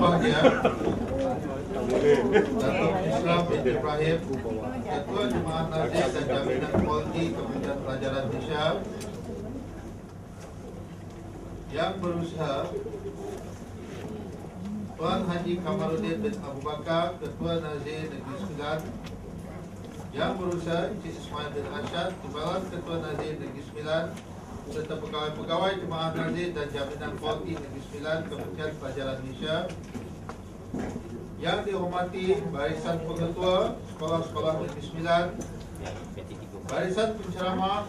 berbahagia Datuk Islam bin Ibrahim, Ketua Jemaah Nazir dan Jaminan Kualiti Kementerian Pelajaran Malaysia, yang berusaha Tuan Haji Kamaluddin bin Abu Bakar, Ketua Nazir Negeri Sembilan, yang berusaha Encik Ismail bin Arsyad, Timbalan Ketua Nazir Negeri Sembilan, serta pegawai-pegawai Jemaah Nazir dan Jaminan Kualiti Negeri Sembilan Kementerian Pelajaran Malaysia, yang dihormati barisan pengetua sekolah-sekolah Negeri Sembilan, barisan penceramah,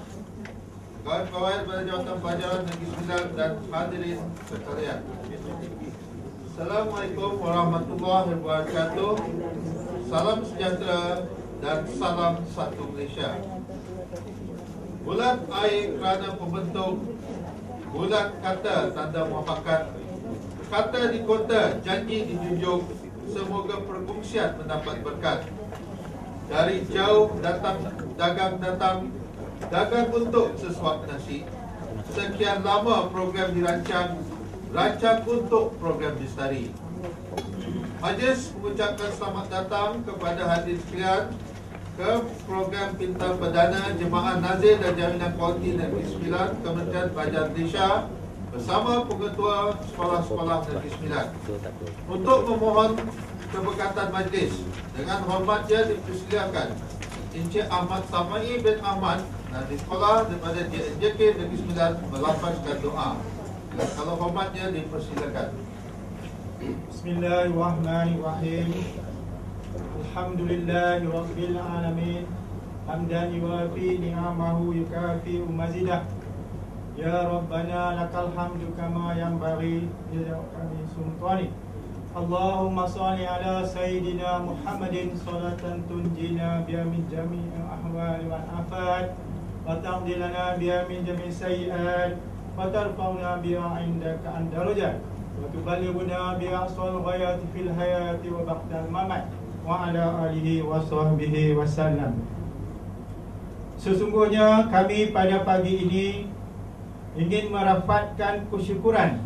pegawai-pegawai pada Jawatan Pelajaran Negeri Sembilan dan hadirin sekalian. Assalamualaikum warahmatullahi wabarakatuh. Salam sejahtera dan salam satu Malaysia. Bulan air kerana pembentuk, bulan kata tanda muafakat, kata di kota, janji dijunjung, semoga perkongsian mendapat berkat. Dari jauh datang, dagang untuk sesuap nasi. Sekian lama program dirancang, rancang untuk program lestari. Majlis mengucapkan selamat datang kepada hadirin sekalian ke program Pintar Perdana Jemaah Nazir dan Jaminan Kualiti Negeri Sembilan Kementerian Pelajaran Malaysia bersama pengetua sekolah-sekolah Negeri Sembilan. Untuk memohon keberkatan majlis, dengan hormatnya dipersilakan Encik Ahmad Samai bin Ahmad Nazir Sekolah daripada JNJK Negeri Sembilan melafazkan doa. Kalau hormatnya dipersilakan. Bismillahirrahmanirrahim. Alhamdulillahi rabbil alamin. Hamdan yuwafi ni'amahu yukafi'u mazidah. Ya Rabbana lakal hamdu kama yanbaghi li sultani. Allahumma salli ala Sayyidina Muhammadin salatan tunjina biha min jami'il ahwali wal afat wa taqdi lana biha min jami'is sayyi'at wa tarfa'una biha 'indaka an darajat wa tuballighuna biha aqsal ghayati fil hayati wa ba'dal mamat wa ala alihi wa sahbihi wasallam. Sesungguhnya kami pada pagi ini ingin merafakkan kesyukuran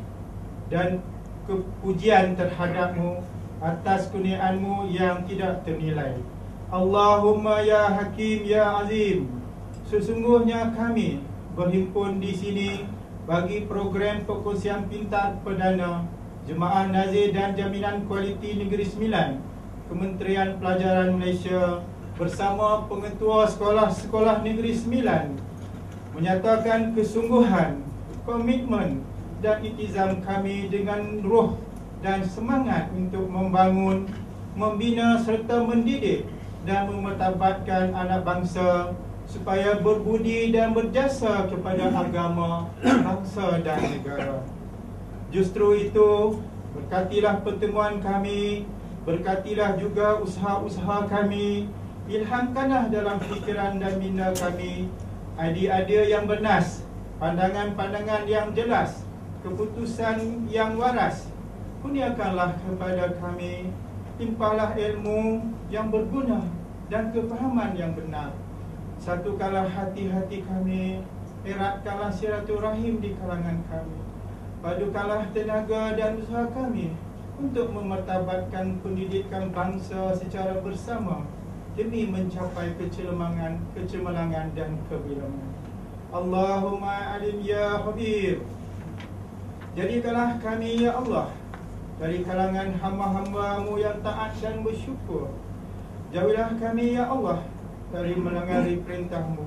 dan kepujian terhadapmu atas kurniaanmu yang tidak ternilai. Allahumma ya Hakim ya Azim. Sesungguhnya kami berhimpun di sini bagi program perkongsian pintar perdana Jemaah Nazir dan Jaminan Kualiti Negeri Sembilan Kementerian Pelajaran Malaysia bersama pengetua sekolah-sekolah Negeri Sembilan menyatakan kesungguhan, komitmen dan iltizam kami dengan roh dan semangat untuk membangun, membina serta mendidik dan memertabatkan anak bangsa supaya berbudi dan berjasa kepada agama, bangsa dan negara. Justru itu, berkatilah pertemuan kami, berkatilah juga usaha-usaha kami, ilhamkanlah dalam fikiran dan minda kami idea-idea yang bernas, pandangan-pandangan yang jelas, keputusan yang waras. Kurniakanlah kepada kami, timpalah ilmu yang berguna dan kefahaman yang benar. Satukanlah hati-hati kami, eratkanlah silaturahim di kalangan kami. Padukanlah tenaga dan usaha kami untuk memertabatkan pendidikan bangsa secara bersama demi mencapai kecemerlangan dan kebilangan. Allahumma alim ya Habib. Jadikanlah kami ya Allah dari kalangan hamba-hamba-Mu yang taat dan bersyukur. Jauhilah kami ya Allah dari melanggar perintah-Mu.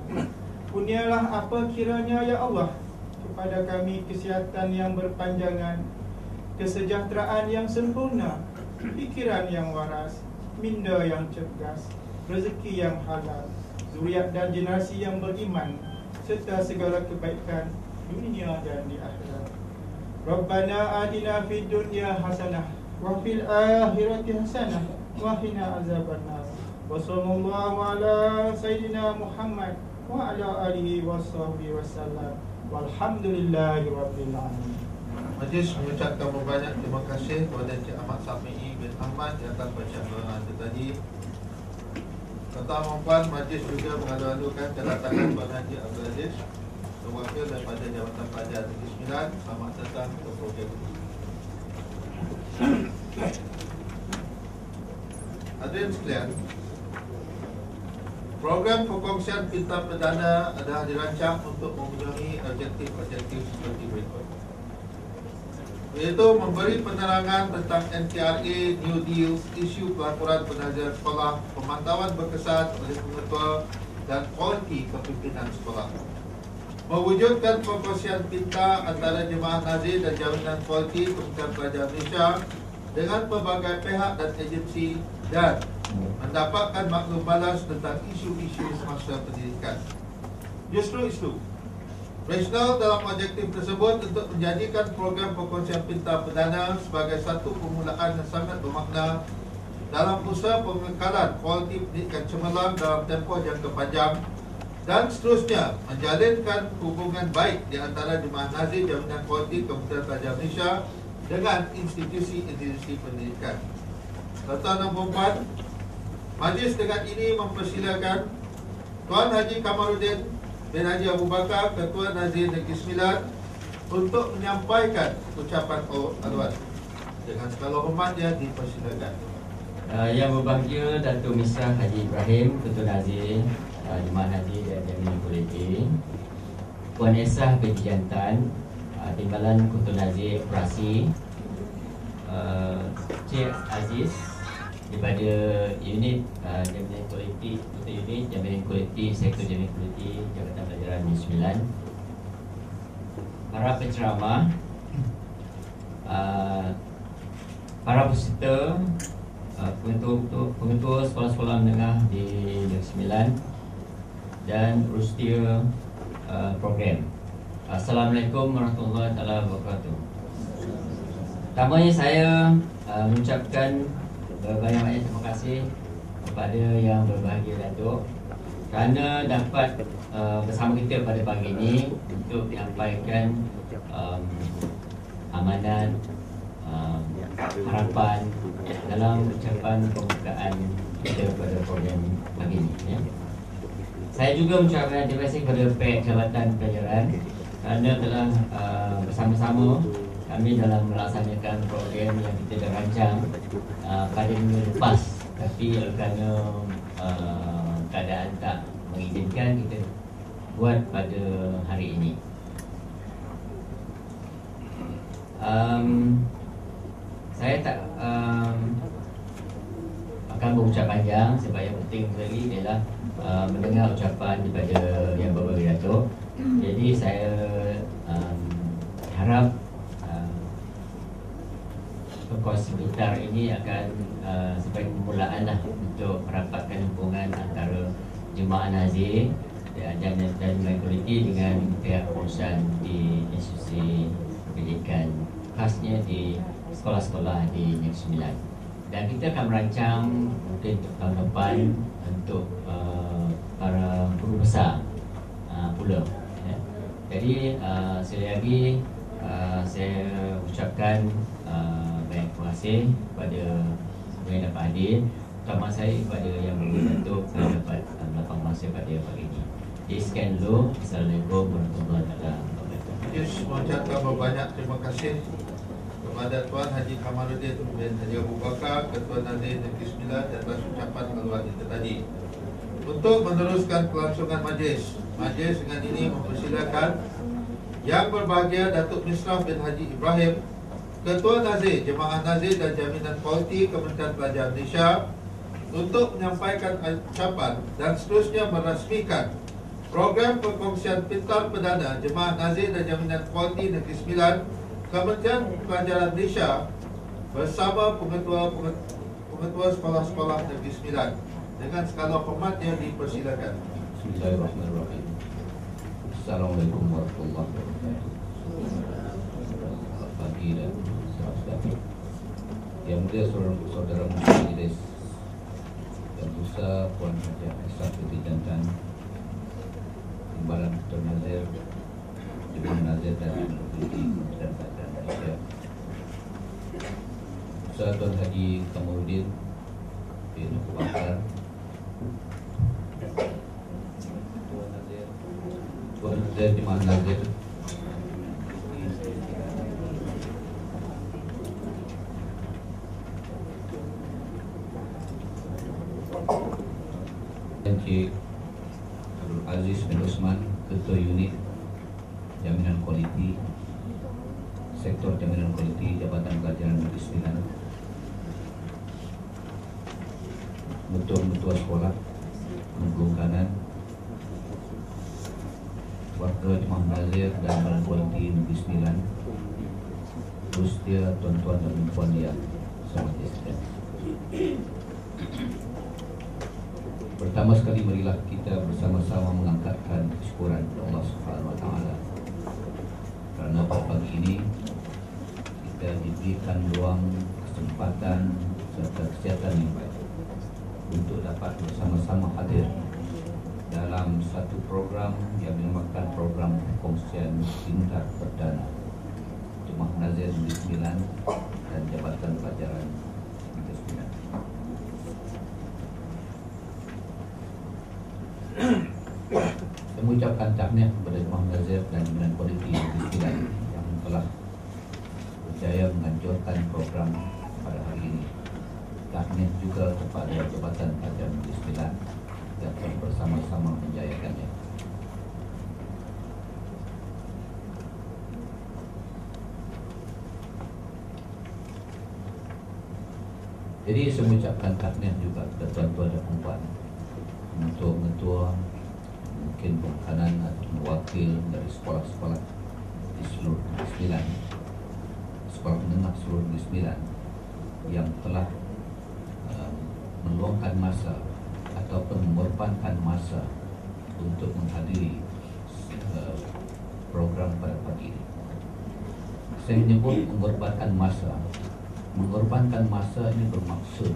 Kurnialah apa kiranya ya Allah kepada kami kesihatan yang berpanjangan, kesejahteraan yang sempurna, fikiran yang waras, minda yang cerdas, rezeki yang halal, zuriat dan generasi yang beriman, serta segala kebaikan dunia dan di akhirat. Rabbana atina fid dunya hasanah wa fil akhirati hasanah wa qina azabannar. Wa sallallahu ala sayyidina Muhammad wa ala alihi washabbihi wasallam. Walhamdulillahi rabbil alamin. Majlis mengucapkan banyak terima kasih kepada Encik Ahmad Samai bin Ahmad di atas bacaan doa tadi. Tuan-tuan dan puan, majlis juga mengalu-alukan kedatangan Tuan Haji Abdul Aziz, Wakil daripada Jabatan Pelajar Negeri Sembilan. Selamat datang ke program ini. hadirin sekalian, program perkongsian pintar perdana adalah dirancang untuk memenuhi objektif-objektif seperti berikut, iaitu memberi penerangan tentang NTRA, New Deal, isu pelaporan pengajaran sekolah, pemantauan berkesan oleh pengetua dan kualiti kepimpinan sekolah, mewujudkan perkongsian pintar antara jemaah nazir dan jaminan kualiti Kementerian Pelajaran Malaysia dengan pelbagai pihak dan agensi, dan mendapatkan maklum balas tentang isu-isu semasa pendidikan. Justru itu, rasional dalam objektif tersebut untuk menjadikan program perkongsian pintar perdana sebagai satu permulaan yang sangat bermakna dalam usaha pengekalan kualiti pendidikan cemerlang dalam tempoh jangka panjang, dan seterusnya menjalinkan hubungan baik di antara jemaah nazir jaminan kualiti Kementerian Pelajaran Malaysia dengan institusi-institusi pendidikan. Serta nombor 4, majlis dengan ini mempersilakan Tuan Haji Kamaluddin bin Haji Abu Bakar, Ketua Nazir Negeri Sembilan, untuk menyampaikan ucapan aluan. Dengan segala hormatnya dipersilakan. Yang berbahagia Datuk Misrah Haji Ibrahim, Ketua Nazir Jemaah Haji dan Jaminan Kualiti, Puan Esah binti Jantan, Timbalan Ketua Nazir Operasi, Cik Aziz daripada unit Jaminan Kualiti, Ketua Unit Jaminan Kualiti, Sektor Jaminan Kualiti, Jabatan Pelajaran Negeri Sembilan, para penceramah, para peserta, pengetua sekolah-sekolah menengah di Negeri Sembilan, dan urusia program. Assalamualaikum warahmatullahi wabarakatuh. Pertamanya saya mengucapkan banyak-banyak terima kasih kepada yang berbahagia Datuk kerana dapat bersama kita pada pagi ini untuk menyampaikan amanat, harapan dalam ucapan pembukaan kita pada program pagi ini, ya. Saya juga mengucapkan terima kasih kepada pihak Jabatan Pelajaran kerana telah bersama-sama kami dalam melaksanakan program yang kita dah rancang pada minggu lepas, tapi kerana keadaan tak mengizinkan, kita buat pada hari ini. Saya tak akan berucap panjang, sebab yang penting sekali adalah mendengar ucapan daripada yang berbahagia Datuk. Jadi saya harap perkongsian pintar ini akan sebagai permulaan lah untuk merapatkan hubungan antara jemaah nazir dan kualiti dengan pihak pengurusan di institusi pendidikan, khasnya di sekolah-sekolah di Negeri Sembilan. Dan kita akan merancang mungkin untuk tahun depan untuk para guru besar pula, ya. Jadi sekali lagi saya ucapkan banyak terima kasih kepada semua yang dapat hadir, terutama saya kepada yang berbentuk dapat melapang masa pada pagi ini. Jadi sekian dulu. Assalamualaikum warahmatullahi wabarakatuh. Mengucapkan banyak terima kasih kepada Tuan Haji Kamaluddin bin Haji Abu Bakar, Ketua Nazir Negeri Sembilan, atas ucapan aluan itu tadi. Untuk meneruskan kelangsungan majlis dengan ini mempersilakan Yang berbahagia Datuk Misrah bin Haji Ibrahim, Ketua Nazir Jemaah Nazir dan Jaminan Kualiti Kementerian Pelajaran Malaysia, untuk menyampaikan ucapan dan seterusnya merasmikan program perkongsian pintar perdana Jemaah Nazir dan Jaminan Kualiti Negeri Sembilan, Kementerian Pelajaran Malaysia bersama pengetua sekolah-sekolah Negeri Sembilan. Dengan segala hormatnya dipersilakan. Bismillahirrahmanirrahim. Assalamualaikum warahmatullahi wabarakatuh. Pagi dan saudara-saudari yang mulia, saudara majelis dan Musa, Puan Haji Aisyah binti Jantan, Timbalan Ketua Nazir Jemaah Nazir dan Kualiti Kementerian Pelajaran Malaysia, Musa Tuan Haji Kamaluddin bin Abu Bakar, Tuan Nazir Jemaah Nazir, Encik Abdul Aziz bin Osman, Ketua Unit Jaminan Kualiti, Sektor Jaminan Kualiti Jabatan Pelajaran Negeri Sembilan, Ketua Sekolah Bengkulu Kanan, warga Jemaah Nazir dan Jaminan Kualiti Negeri Sembilan, terus dia tuan-tuan dan puan yang sangat sekalian. Pertama sekali marilah kita bersama-sama mengangkatkan kesyukuran kepada Allah Subhanahu Wa Taala kerana pada pagi ini kita diberikan ruang, kesempatan serta kesihatan yang baik untuk dapat bersama-sama hadir dalam satu program yang dinamakan program perkongsian pintar perdana Jemaah Nazir Negeri Sembilan dan Jabatan Pelajaran Negeri Sembilan. Saya mengucapkan tahniah kepada Jemaah Nazir dan Jaminan Kualiti Negeri Sembilan yang telah berjaya menganjurkan program pada hari ini. Tahniah juga kepada Jabatan Pelajaran Negeri Sembilan yang telah bersama-sama menjayakannya. Jadi saya mengucapkan tahniah juga kepada tuan-tuan dan puan, mentua-mentua, mungkin pemakanan atau wakil dari sekolah-sekolah di seluruh Negeri Sembilan, sekolah menengah seluruh Negeri Sembilan yang telah meluangkan masa ataupun mengorbankan masa untuk menghadiri program pada pagi ini. Saya menyebut mengorbankan masa. Mengorbankan masa ini bermaksud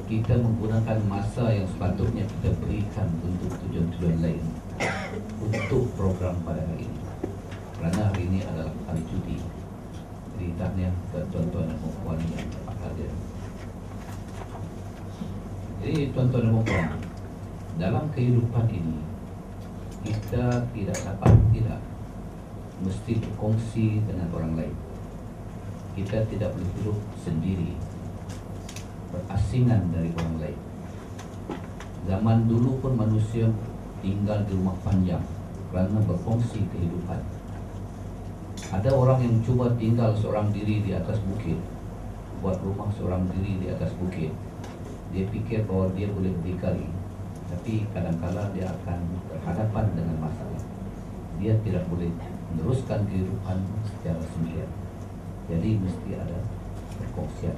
kita menggunakan masa yang sepatutnya kita berikan untuk tujuan-tujuan lain untuk program pada hari ini. Kerana hari ini adalah hari cuti. Jadi tahniah kepada tuan-tuan dan puan yang dapat hadir. Jadi tuan-tuan dan puan, dalam kehidupan ini kita tidak dapat tidak mesti berkongsi dengan orang lain. Kita tidak boleh hidup sendiri, berasingan dari orang lain. Zaman dulu pun manusia tinggal di rumah panjang kerana berkongsi kehidupan. Ada orang yang cuba tinggal seorang diri di atas bukit, buat rumah seorang diri di atas bukit. Dia fikir bahawa dia boleh berdikari, tapi kadang-kadang dia akan berhadapan dengan masalah. Dia tidak boleh meneruskan kehidupan secara sendirian. Jadi mesti ada perkongsian.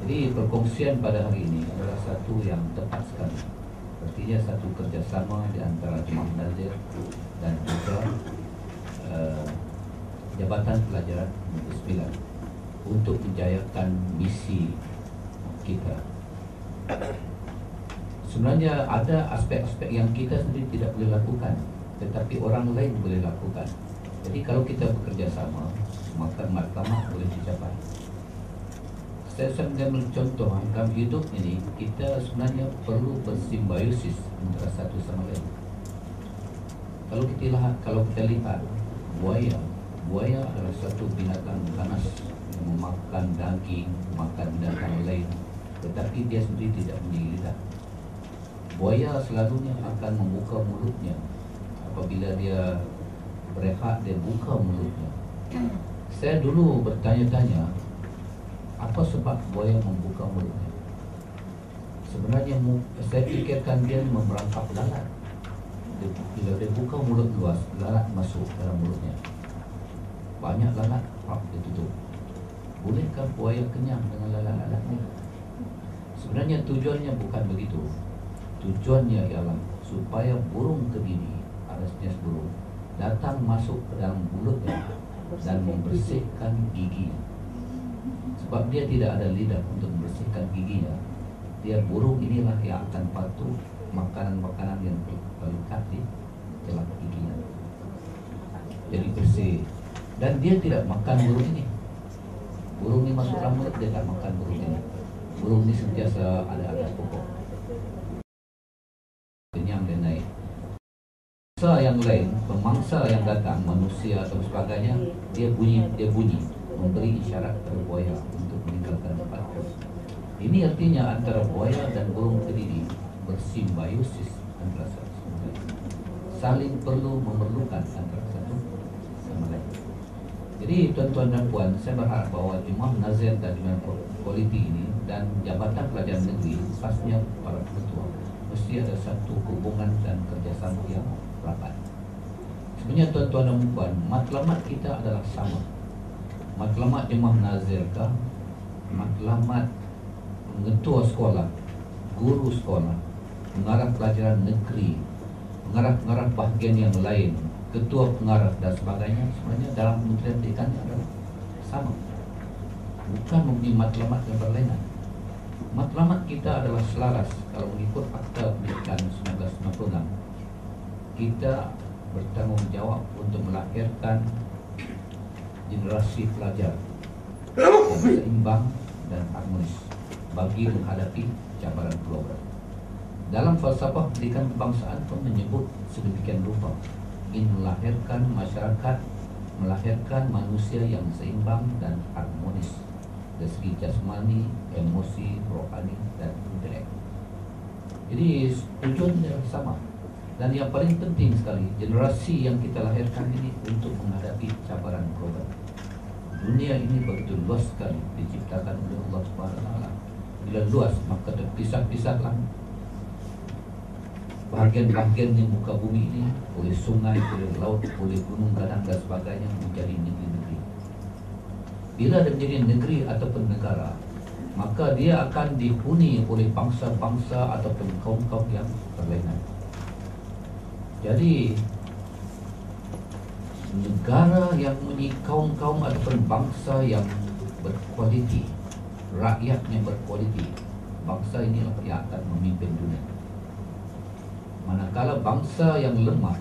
Jadi perkongsian pada hari ini adalah satu yang tepat sekali. Artinya satu kerjasama di antara Jemaah Nazir dan juga Jabatan Pelajaran Negeri Sembilan untuk menjayakan misi kita. Sebenarnya ada aspek-aspek yang kita sendiri tidak boleh lakukan, tetapi orang lain boleh lakukan. Jadi kalau kita bekerja sama, maka matlamat boleh dicapai. Saya mengambil contoh dalam hidup ini, kita sebenarnya perlu bersimbiosis antara satu sama lain. Kalau kita lihat buaya adalah satu binatang ganas yang memakan daging, makan binatang lain, tetapi dia sendiri tidak memiliki lidah. Buaya selalunya akan membuka mulutnya. Apabila dia berehat, dia buka mulutnya. Saya dulu bertanya-tanya, apa sebab buaya membuka mulutnya? Sebenarnya saya fikirkan dia memerangkap lalat. Bila dia buka mulut luas, lalat masuk dalam mulutnya. Banyak lalat, dia tutup. Bolehkah buaya kenyang dengan lalat-lalat ini? Sebenarnya tujuannya bukan begitu. Tujuannya ialah supaya burung kediri, alias jenis burung, datang masuk ke dalam mulutnya dan membersihkan giginya. Sebab dia tidak ada lidah untuk membersihkan giginya, dia burung inilah yang akan patuh makanan-makanan yang terlekat di celah giginya. Jadi bersih. Dan dia tidak makan burung ini. Burung ini masuk dalam mulut, dia tak makan burung ini. Burung ini sentiasa ada atas pokok. Kenyang dan naik. Mangsa yang lain, pemangsa yang datang, manusia atau sebagainya, dia bunyi, memberi isyarat kepada buaya untuk meninggalkan tempat. Ini artinya antara buaya dan burung kediri bersimbiosis antara satu sama lain, saling perlu memerlukan antara satu sama lain. Jadi tuan-tuan dan puan, saya berharap bahwa Jemaah Nazir dan Jemaah Kualiti ini dan Jabatan Pelajaran Negeri, khasnya para ketua, mesti ada satu hubungan dan kerjasama yang rapat. Sebenarnya tuan-tuan dan puan, matlamat kita adalah sama. Matlamat Jemaah Nazir kah, matlamat mengetua sekolah, guru sekolah, pengarah pelajaran negeri, pengarah-pengarah bahagian yang lain, ketua pengarah dan sebagainya, sebenarnya dalam Kementerian Pendidikan adalah sama. Bukan mempunyai matlamat yang berlainan. Matlamat kita adalah selaras. Kalau mengikut Akta Pendidikan 1996, kita bertanggung jawab untuk melahirkan generasi pelajar yang seimbang dan harmonis bagi menghadapi cabaran global. Dalam falsafah pendidikan kebangsaan pun menyebut sedemikian rupa, ingin melahirkan masyarakat, melahirkan manusia yang seimbang dan harmonis dari segi jasmani, emosi, rohani, dan intelek. Jadi tujuannya sama. Dan yang paling penting sekali, generasi yang kita lahirkan ini untuk menghadapi cabaran global. Dunia ini begitu luas sekali, diciptakan oleh Allah SWT. Bila luas, maka terpisah-pisahlah bahagian-bahagian di muka bumi ini oleh sungai, oleh laut, oleh gunung, gadang dan sebagainya menjadi negeri-negeri. Bila dia menjadi negeri ataupun negara, maka dia akan dihuni oleh bangsa-bangsa ataupun kaum-kaum yang berlainan. Jadi negara yang mempunyai kaum-kaum ataupun bangsa yang berkualiti, rakyatnya berkualiti, bangsa inilah yang akan memimpin dunia. Manakala bangsa yang lemah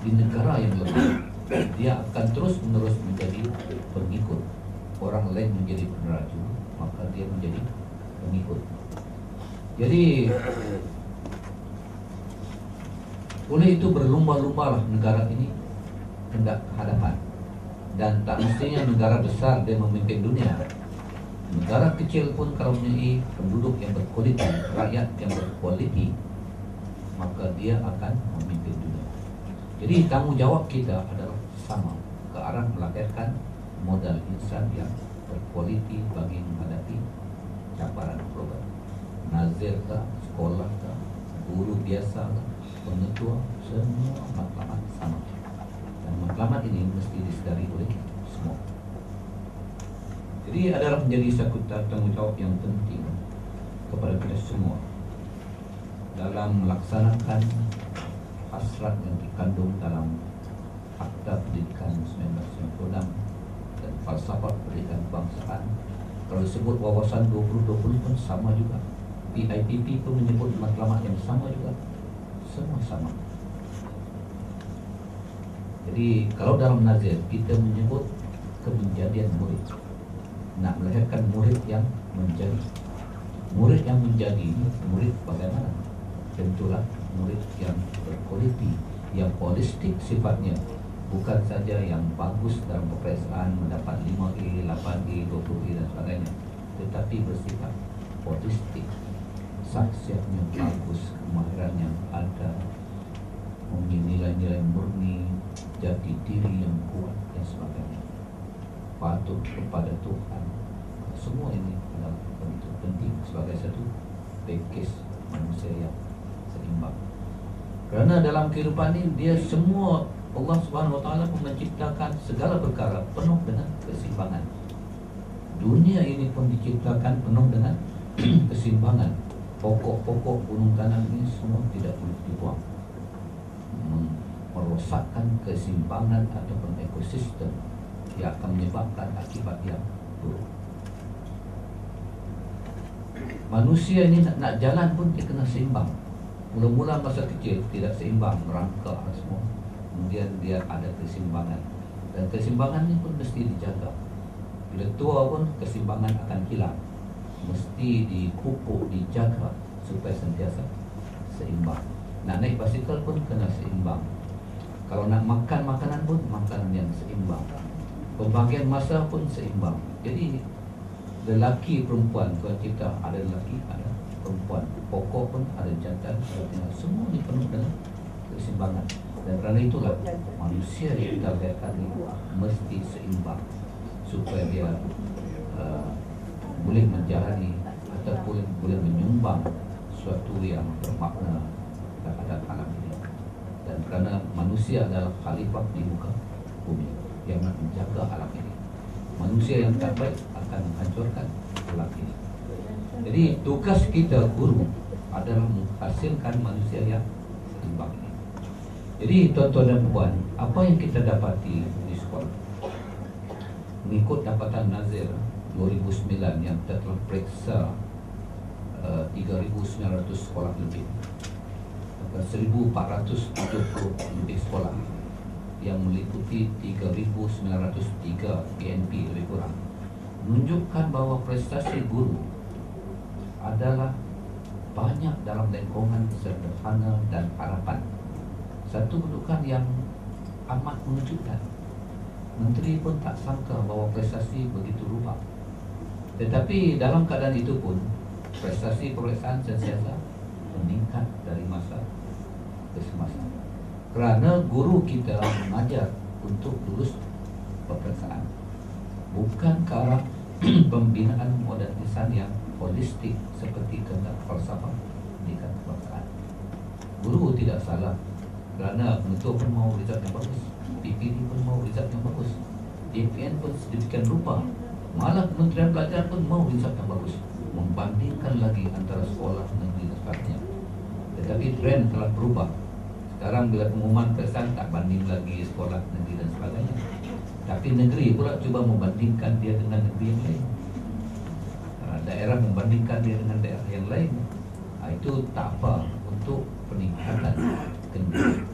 di negara yang lemah, dia akan terus-menerus menjadi pengikut. Orang lain menjadi peneraju, maka dia menjadi pengikut. Jadi oleh itu berlumba-lumbalah negara ini hendak ke hadapan. Dan tak mestinya negara besar dia memimpin dunia. Negara kecil pun kalau mempunyai penduduk yang berkualiti, rakyat yang berkualiti, maka dia akan memimpin dunia. Jadi tanggung jawab kita adalah sama, ke arah melahirkan modal insan yang berkualiti bagi menghadapi cabaran global. Nazir kah, sekolah kah, guru biasa kah, pengetua, semua matlamat sama. Dan matlamat ini mesti disedari oleh semua. Jadi adalah menjadi satu tanggung jawab yang penting kepada kita semua dalam melaksanakan hasrat yang dikandung dalam Akta Pendidikan 1996 dan falsafah pendidikan kebangsaan. Kalau disebut wawasan 2020 pun sama juga. PIPP pun menyebut matlamat yang sama juga. Semua sama. Jadi kalau dalam Nazir kita menyebut kemenjadian murid, nak melahirkan murid yang menjadi. Murid yang menjadi murid bagaimana? Tentulah murid yang berkualiti, yang holistik sifatnya, bukan saja yang bagus dalam peperiksaan mendapat 5E, 8E, 20E dan sebagainya, tetapi bersifat holistik. Saksiatnya bagus, kemahiran yang ada, mempunyai nilai-nilai murni, jati diri yang kuat dan sebagainya, patuh kepada Tuhan. Semua ini adalah bentuk penting sebagai satu package manusia yang seimbang. Kerana dalam kehidupan ini dia semua Allah Subhanahu Wa Taala menciptakan segala perkara penuh dengan keseimbangan. Dunia ini pun diciptakan penuh dengan keseimbangan. Pokok-pokok gunung tanah ini semua tidak boleh dibuang, merosakkan keseimbangan ataupun ekosistem yang akan menyebabkan akibat yang buruk. Manusia ini nak jalan pun dia kena seimbang. Mula-mula masa kecil tidak seimbang, merangkak semua. Kemudian dia ada keseimbangan. Dan keseimbangan ini pun mesti dijaga. Bila tua pun keseimbangan akan hilang. Mesti dipupuk, dijaga supaya sentiasa seimbang. Nak naik basikal pun kena seimbang. Kalau nak makan makanan pun makanan yang seimbang. Pembagian masa pun seimbang. Jadi lelaki perempuan, Tuhan cipta ada lelaki, ada perempuan, pokok pun ada jantan, ada tinggal, semua ini penuh dengan keseimbangan. Dan kerana itulah manusia yang kita lihatkan ini mesti seimbang supaya dia boleh menjalani ataupun boleh menyumbang suatu yang bermakna terhadap alam ini. Dan kerana manusia adalah khalifah di muka bumi yang nak menjaga alam ini, manusia yang tak baik akan menghancurkan alam ini. Jadi tugas kita guru adalah menghasilkan manusia yang seimbang ini. Jadi tuan-tuan dan puan, apa yang kita dapati di sekolah mengikut dapatan Nazir 2009 yang kita telah periksa 3,900 sekolah lebih, 1,470 lebih sekolah yang meliputi 3,903 PNP lebih kurang, menunjukkan bahawa prestasi guru adalah banyak dalam lingkungan sederhana dan harapan. Satu kedudukan yang amat mengejutkan. Menteri pun tak sangka bahawa prestasi begitu rupa. Tetapi dalam keadaan itu pun prestasi peperiksaan sentiasa meningkat dari masa ke semasa. Kerana guru kita mengajar untuk lulus peperiksaan, bukan ke arah pembinaan modernisan yang holistik seperti kehendak falsafah pendidikan kebangsaan. Guru tidak salah, kerana penuntut pun mahu result yang bagus, PPD pun mahu result yang bagus, DPN pun sedemikian rupa, malah Kementerian Pelajaran pun mahu result yang bagus, membandingkan lagi antara sekolah negeri dan sebagainya. Tetapi trend telah berubah. Sekarang bila pengumuman peperiksaan tak banding lagi sekolah negeri dan sebagainya, tapi negeri pula cuba membandingkan dia dengan negeri yang lain, daerah membandingkan dia dengan daerah yang lain. Itu tak apa untuk peningkatan kendali.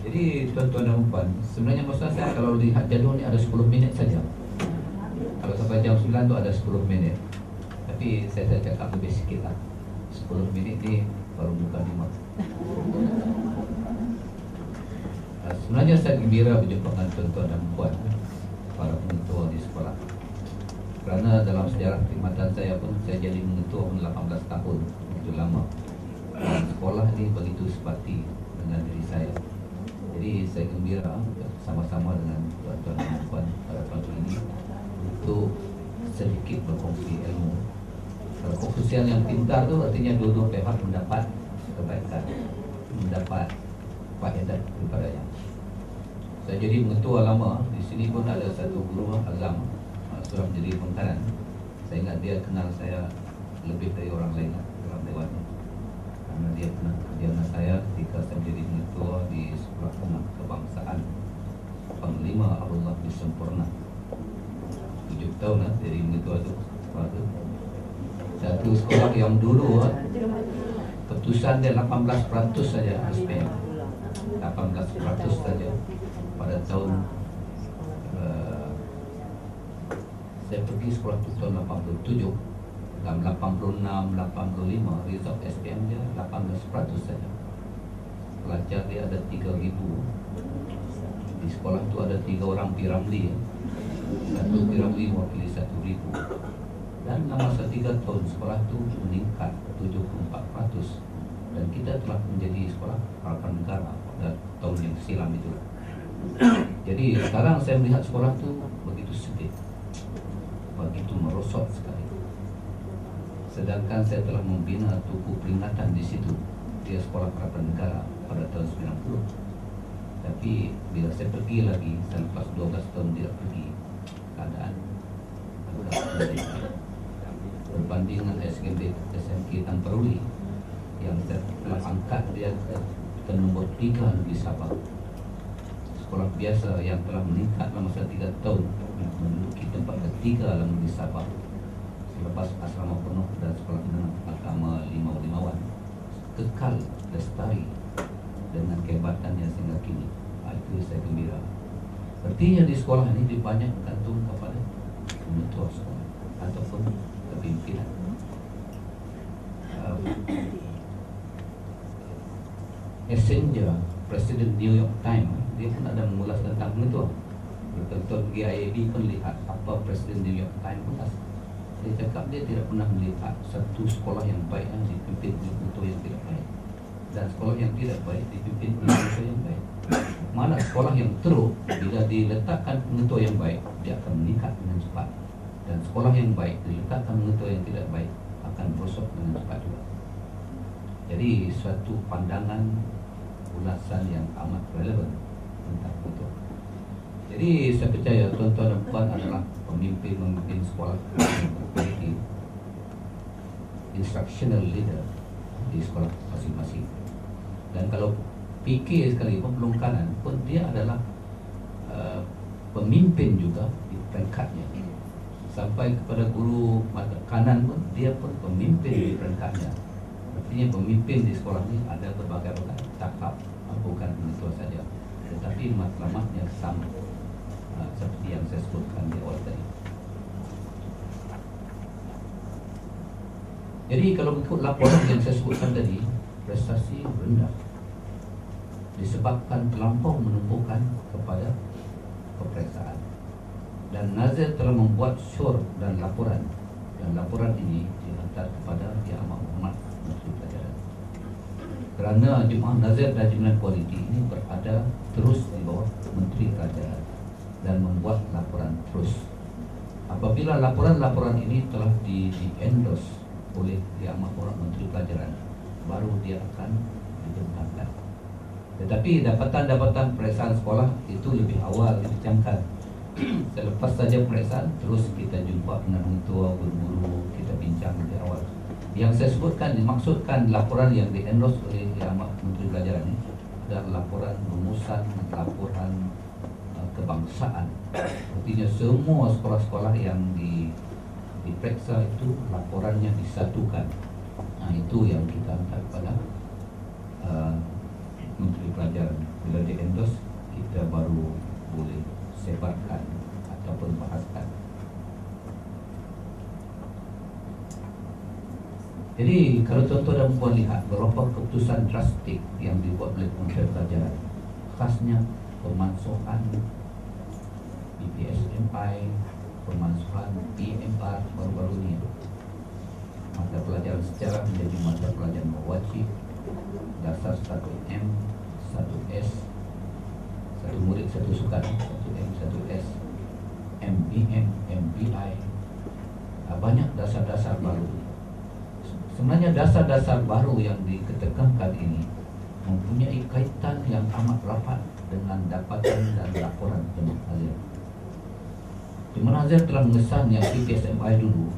Jadi tuan-tuan dan puan, sebenarnya maksud saya kalau lihat jadual ni ada 10 minit saja. Kalau sampai jam 9 tu ada 10 minit. Tapi saya cakap lebih sikit lah. 10 minit ni baru buka 5. Sebenarnya saya gembira berjumpa dengan tuan-tuan dan puan, para pengetua di sekolah. Kerana dalam sejarah perkhidmatan saya pun saya jadi mengetua pun 18 tahun, begitu lama. Dan sekolah ini begitu sepati dengan diri saya. Jadi saya gembira sama-sama dengan tuan-tuan dan puan pada pagi ini untuk sedikit berkongsi ilmu. Kalau konfusian yang pintar tu artinya dua-dua pihak mendapat kebaikan, mendapat faedah daripadanya. Saya jadi mengetua lama, di sini pun ada satu guru Azam sudah menjadi pengkanan. Saya ingat dia kenal saya lebih dari orang lain dalam dewan, karena dia pernah kerja dengan saya ketika saya menjadi mengetua di sekolah tengah kebangsaan Panglima Abdullah bin Sempurna. 7 tahun jadi mengetua tu. Satu sekolah yang dulu keputusan dia 18% saja SPM, 18% saja pada tahun saya pergi sekolah tu tahun 87. Dalam 86, 85 result SPM dia 18% saja. Pelajar dia ada 3,000. Di sekolah tu ada 3 orang Piramli, satu Piramli mewakili 1,000. Dan dalam masa 3 tahun sekolah tu meningkat 74%. Dan kita telah menjadi sekolah harapan negara pada tahun yang silam itu. Jadi sekarang saya melihat sekolah tu begitu sedih, begitu merosot sekali. Sedangkan saya telah membina tugu peringatan di situ, dia sekolah harapan negara pada tahun 90. Tapi bila saya pergi lagi, selepas 12 tahun dia pergi, keadaan agak sedih. Berbanding dengan SMK Tamperuli yang saya telah angkat dia ke nombor 3 di Sabah. Sekolah biasa yang telah meningkat dalam masa 3 tahun menduduki tempat ketiga dalam negeri Sabah selepas asrama penuh dan sekolah menengah agama limau-limauan kekal lestari dengan kehebatannya sehingga kini. Itu saya gembira. Artinya di sekolah ini banyak bergantung kepada mentua sekolah ataupun kepimpinan. Messenger Presiden New York Times dia pun ada mengulas tentang pengetua. Tonton GIAB pun lihat apa Presiden New York Times ulas. Dia cakap dia tidak pernah melihat satu sekolah yang baik yang dipimpin oleh ketua yang tidak baik, dan sekolah yang tidak baik dipimpin oleh ketua yang baik. Malah sekolah yang teruk, bila diletakkan pengetua yang baik, dia akan meningkat dengan cepat, dan sekolah yang baik diletakkan pengetua yang tidak baik akan merosot dengan cepat juga. Jadi suatu pandangan ulasan yang amat relevan tentang itu. Jadi saya percaya tuan-tuan dan puan adalah pemimpin sekolah yang berkualiti, instructional leader di sekolah masing-masing. Dan kalau PK sekali pun kanan pun dia adalah pemimpin juga di peringkatnya. Sampai kepada guru mata kanan pun dia pun pemimpin di peringkatnya. Artinya pemimpin di sekolah ini ada berbagai-bagai tahap, bukan itu saja, tetapi matlamatnya sama, seperti yang saya sebutkan di awal tadi. Jadi kalau ikut laporan yang saya sebutkan tadi, prestasi rendah disebabkan terlampau menumpukan kepada peperiksaan. Dan Nazir telah membuat syur dan laporan ini dihantar kepada Yang Amat Berhormat Menteri Pelajaran. Kerana Jemaah Nazir dan Jaminan Kualiti ini berada terus di bawah Menteri Pelajaran dan membuat laporan terus. Apabila laporan-laporan ini telah di-endorse oleh Yang Amat Berhormat Menteri Pelajaran, baru dia akan dibentangkan. Tetapi dapatan-dapatan peperiksaan sekolah itu lebih awal dibicangkan. Selepas saja peperiksaan, terus kita jumpa dengan orang tua, guru-guru, kita bincang lebih awal. Yang saya sebutkan dimaksudkan laporan yang di-endorse oleh Yang Amat Menteri Pelajaran ini adalah laporan rumusan, laporan kebangsaan. Artinya semua sekolah-sekolah yang diperiksa itu laporannya disatukan. Nah, itu yang kita hantar kepada Menteri Pelajaran. Bila di-endorse, kita baru boleh sebarkan ataupun bahaskan. Jadi kalau tuan-tuan dan puan lihat beberapa keputusan drastik yang dibuat oleh Menteri Pelajaran, khasnya pemansuhan BPSMI, pemansuhan PMR baru-baru ini, mata pelajaran sejarah menjadi mata pelajaran wajib, dasar 1M, 1S, satu murid satu sukan, 1M, 1S, MBM, MBI, banyak dasar-dasar baru. Sebenarnya dasar-dasar baru yang diketekankan ini mempunyai kaitan yang amat rapat dengan dapatan dan laporan Jemaah Nazir. Jemaah Nazir telah mengesan yang PPSMI dulu,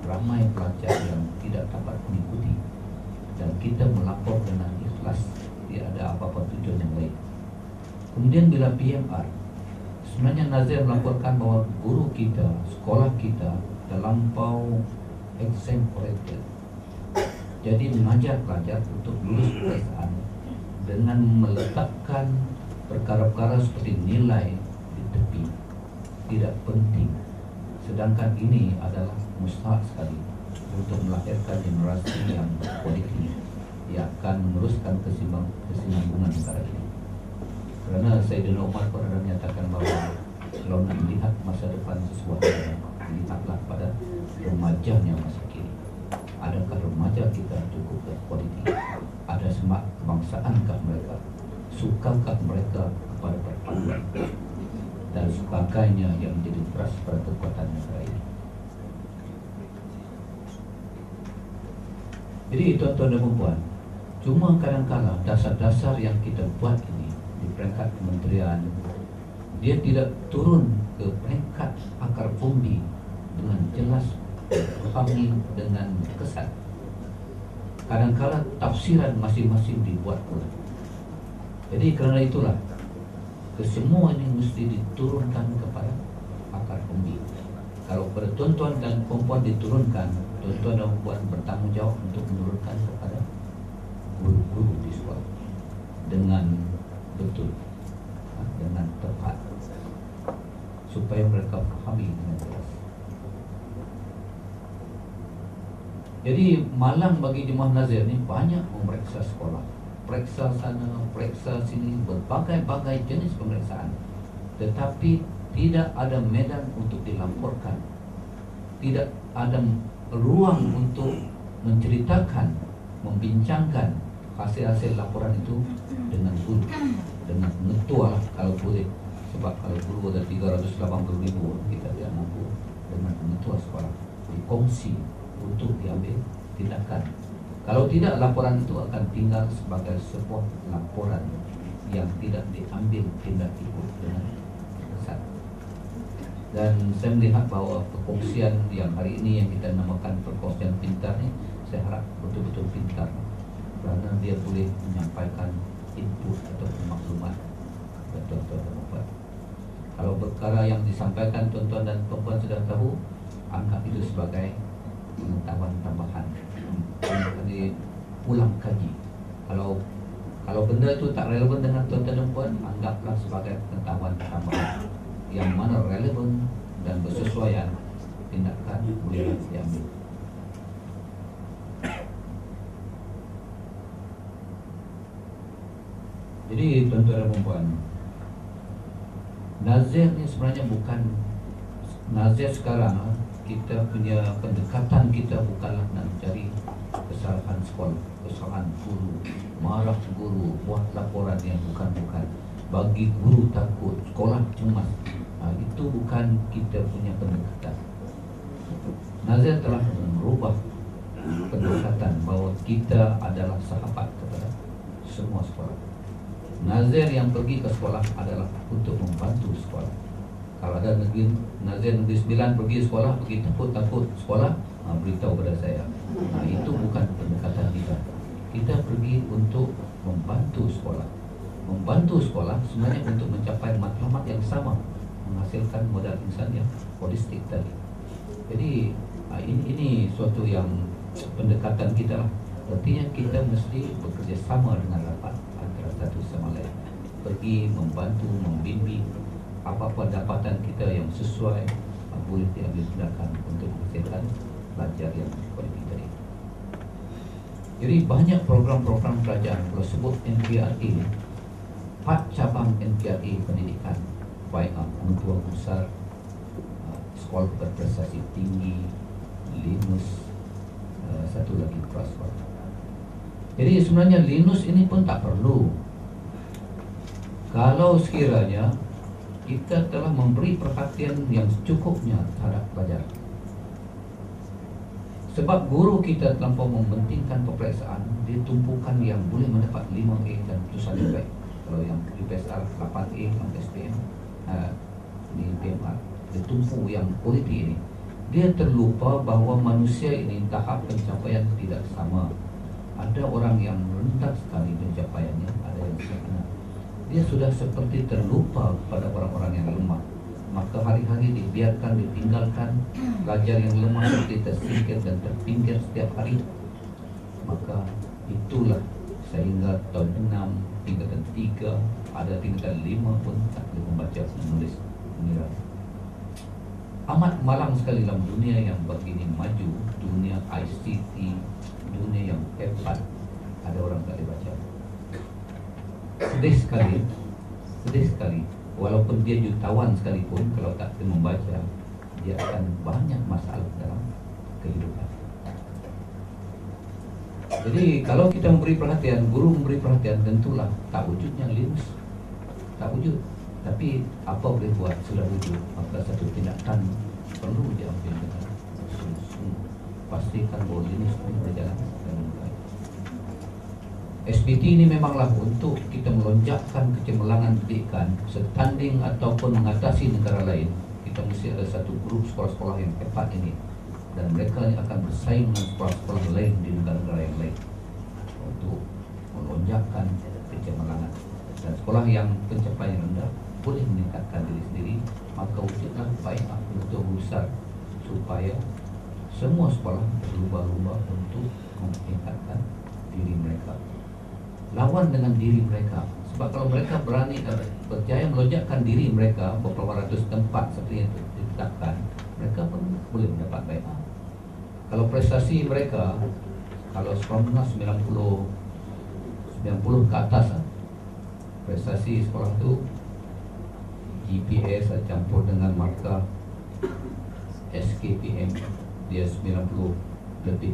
ramai pelajar yang tidak dapat mengikuti, dan kita melapor dengan ikhlas, tidak ada apa-apa tujuan yang lain. Kemudian bila PMR, sebenarnya Nazir melaporkan bahawa guru kita, sekolah kita terlampau exam oriented. Jadi mengajar pelajar untuk lulus peperiksaan dengan meletakkan perkara-perkara seperti nilai di tepi, tidak penting. Sedangkan ini adalah mustahil sekali untuk melahirkan generasi yang berkualiti yang akan meneruskan kesinambungan negara ini. Kerana Sayyidina Umar pernah menyatakan bahawa kalau nak melihat masa depan sesuatu, lihatlah pada remajanya masa kini. Adakah remaja kita cukup berkualiti? Ada semak kebangsaankah mereka? Sukakah mereka kepada perpaduan dan sebagainya yang menjadi beras pada kekuatan negara ini? Jadi tuan-tuan dan puan, cuma kadang-kadang dasar-dasar yang kita buat ini di peringkat kementerian, dia tidak turun ke peringkat akar umbi dengan jelas, dipahami dengan kesan. Kadang-kadang tafsiran masing-masing dibuat pula. Jadi kerana itulah kesemua ini mesti diturunkan kepada akar umbi. Kalau pada tuan-tuan dan puan diturunkan, tuan-tuan dan puan bertanggungjawab untuk menurunkan kepada guru-guru di sekolah dengan betul, dengan tepat, supaya mereka fahami dengan jelas. Jadi malang bagi Jemaah Nazir ni banyak memeriksa sekolah, periksa sana, periksa sini, berbagai-bagai jenis pemeriksaan, tetapi tidak ada medan untuk dilaporkan. tidak ada ruang untuk menceritakan, membincangkan hasil-hasil laporan itu dengan guru, dengan mengetua kalau boleh. Sebab kalau guru ada 380,000, kita tidak mampu dengan mengetua sekolah dikongsi untuk diambil tindakan. Kalau tidak, laporan itu akan tinggal sebagai sebuah laporan yang tidak diambil tindak ikut dengan besar. Dan saya melihat bahwa perkongsian yang hari ini yang kita namakan perkongsian pintar ni, saya harap betul-betul pintar, kerana dia boleh menyampaikan input atau maklumat kepada tuan-tuan dan puan. Kalau perkara yang disampaikan tuan-tuan dan puan sudah tahu, anggap itu sebagai pengetahuan tambahan. Jadi ulang kaji. Kalau benda itu tak relevan dengan tuan-tuan dan puan, anggaplah sebagai pengetahuan tambahan. Yang mana relevan dan bersesuaian, tindakan boleh diambil. Jadi tuan-tuan dan puan, nazir ni sebenarnya bukan nazir sekarang. Kita punya pendekatan kita bukanlah nak mencari kesalahan sekolah, kesalahan guru, marah guru, buat laporan yang bukan-bukan, bagi guru takut, sekolah cemas. Itu bukan kita punya pendekatan. Nazir telah merubah pendekatan bahawa kita adalah sahabat kepada semua sekolah. Nazir yang pergi ke sekolah adalah untuk membantu sekolah. Kalau ada Nazir Negeri 9 pergi sekolah, pergi takut-takut sekolah, beritahu pada saya. Itu bukan pendekatan kita. Kita pergi untuk membantu sekolah. Membantu sekolah sebenarnya untuk mencapai matlamat yang sama, menghasilkan modal insan yang holistik tadi. Jadi ini suatu yang pendekatan kita lah. Artinya kita mesti bekerja sama dengan rapat antara satu sama lain. Pergi membantu, membimbing apa-apa dapatan kita yang sesuai, boleh diambil tindakan untuk menghasilkan pelajar yang kualiti tadi. Jadi banyak program-program kerajaan. Kalau sebut NPRA, 4 cabang NPRA pendidikan, baik penentuan besar, sekolah berprestasi tinggi, Linus, satu lagi prasekolah. Jadi sebenarnya Linus ini pun tak perlu kalau sekiranya kita telah memberi perhatian yang secukupnya terhadap pelajar. Sebab guru kita terlampau mementingkan peperiksaan, dia tumpukan yang boleh mendapat 5A dan putusan yang baik. Kalau yang UPSR 8A, yang SPM di PMR, dia tumpu yang kualiti ini. Dia terlupa bahawa manusia ini tahap pencapaian tidak sama. Ada orang yang rendah sekali pencapaiannya, ada yang sangat. Dia sudah seperti terlupa kepada orang-orang yang lemah. Maka hari-hari dibiarkan, ditinggalkan. Pelajar yang lemah seperti tersingkir dan terpinggir setiap hari. Maka itulah sehingga tahun 6, tingkatan 3, ada tingkatan 5 pun tak boleh membaca, menulis, mengira. Amat malang sekali dalam dunia yang begini maju, dunia ICT, dunia yang hebat, ada orang tak boleh baca. Sedih sekali. Walaupun dia jutawan sekalipun, kalau tak boleh membaca, dia akan banyak masalah dalam kehidupan. Jadi kalau kita memberi perhatian, guru memberi perhatian, tentulah tak wujudnya Linus, tak wujud. Tapi apa boleh buat, sudah wujud, maka satu tindakan perlu diambil dengan sungguh-sungguh. Pastikan bahawa Linus ini berjalan dengan baik. SPT ini memanglah untuk kita melonjakkan kecemerlangan pendidikan, setanding ataupun mengatasi negara lain. Kita mesti ada satu grup sekolah-sekolah yang hebat ini, dan mereka akan bersaing dengan sekolah-sekolah lain di negara-negara yang lain untuk melonjakkan kecemerlangan. Dan sekolah yang pencapaian rendah boleh meningkatkan diri sendiri, maka wujudlah upaya untuk besar supaya semua sekolah berlumba-lumba untuk meningkatkan diri mereka, lawan dengan diri mereka. Sebab kalau mereka berani berjaya melonjakkan diri mereka beberapa ratus tempat seperti yang ditetapkan, mereka pun boleh mendapat baik. Kalau prestasi mereka, kalau 90 ke atas, prestasi sekolah itu GPS campur dengan markah SKPM dia 90 lebih